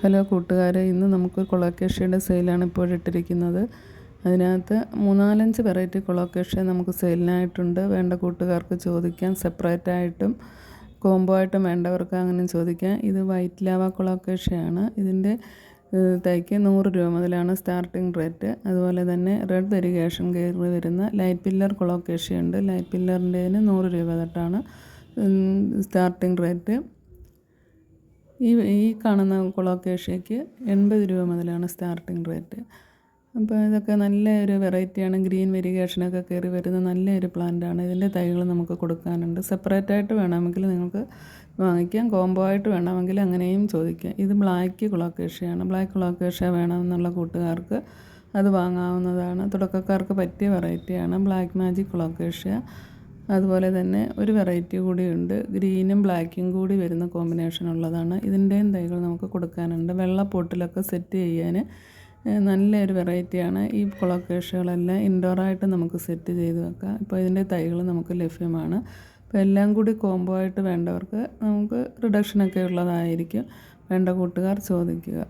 Hello കൂട്ടുകാരെ, ഇന്ന് നമുക്ക് കൊളോക്കേഷ്യയുടെ സെയിലാണ് ഇപ്പോൾ ഇട്ടിരിക്കുന്നത്. അതിനകത്ത് 3-4 വെറൈറ്റി കൊളോക്കേഷ്യ നമുക്ക് സെയിലിനായിട്ടുണ്ട്. വേണ്ട കൂട്ടുകാർക്ക് ചോദിക്കാം. സെപ്പറേറ്റായിട്ടും കോംബോ ആയിട്ടും വേണ്ടവർക്ക് അങ്ങനെ ചോദിക്കാം. ഇത് വൈറ്റ് ലാവ കൊളോക്കേഷ്യയാണ്. ഇതിൻ്റെ തൈക്ക് 100 രൂപ മുതലാണ് സ്റ്റാർട്ടിംഗ് റേറ്റ്. അതുപോലെ തന്നെ റെഡ് വെരിഗേഷൻ കയറി വരുന്ന ലൈറ്റ് പില്ലർ കൊളോക്കേഷ്യ ഉണ്ട്. ലൈറ്റ് പില്ലറിൻ്റെതിന് 100 രൂപ തൊട്ടാണ് സ്റ്റാർട്ടിംഗ് റേറ്റ്. ഈ കാണുന്ന കൊളോക്കേഷ്യയ്ക്ക് 80 രൂപ മുതലാണ് സ്റ്റാർട്ടിംഗ് റേറ്റ്. അപ്പോൾ ഇതൊക്കെ നല്ലൊരു വെറൈറ്റിയാണ്. ഗ്രീൻ വെരിഗേഷനൊക്കെ കയറി വരുന്ന നല്ലൊരു പ്ലാന്റാണ്. ഇതിൻ്റെ തൈകൾ നമുക്ക് കൊടുക്കാനുണ്ട്. സെപ്പറേറ്റായിട്ട് വേണമെങ്കിൽ നിങ്ങൾക്ക് വാങ്ങിക്കാം. കോംബോ ആയിട്ട് വേണമെങ്കിൽ അങ്ങനെയും ചോദിക്കാം. ഇത് ബ്ലാക്ക് കൊളോക്കേഷ്യയാണ്. ബ്ലാക്ക് കൊളോക്കേഷ്യ വേണമെന്നുള്ള കൂട്ടുകാർക്ക് അത് വാങ്ങാവുന്നതാണ്. തുടക്കക്കാർക്ക് പറ്റിയ വെറൈറ്റിയാണ് ബ്ലാക്ക് മാജിക് കൊളോക്കേഷ്യ. അതുപോലെ തന്നെ ഒരു വെറൈറ്റി കൂടിയുണ്ട്, ഗ്രീനും ബ്ലാക്കും കൂടി വരുന്ന കോമ്പിനേഷൻ ഉള്ളതാണ്. ഇതിൻ്റെയും തൈകൾ നമുക്ക് കൊടുക്കാനുണ്ട്. വെള്ള പോട്ടിലൊക്കെ സെറ്റ് ചെയ്യാൻ നല്ലൊരു വെറൈറ്റിയാണ്. ഈ കൊളോക്കേഷ്യകളെല്ലാം ഇൻഡോറായിട്ട് നമുക്ക് സെറ്റ് ചെയ്ത് വെക്കാം. ഇപ്പോൾ ഇതിൻ്റെ തൈകൾ നമുക്ക് ലഭ്യമാണ്. അപ്പോൾ എല്ലാം കൂടി കോംബോ ആയിട്ട് വേണ്ടവർക്ക് നമുക്ക് റിഡക്ഷനൊക്കെ ഉള്ളതായിരിക്കും. വേണ്ട കൂട്ടുകാർ ചോദിക്കുക.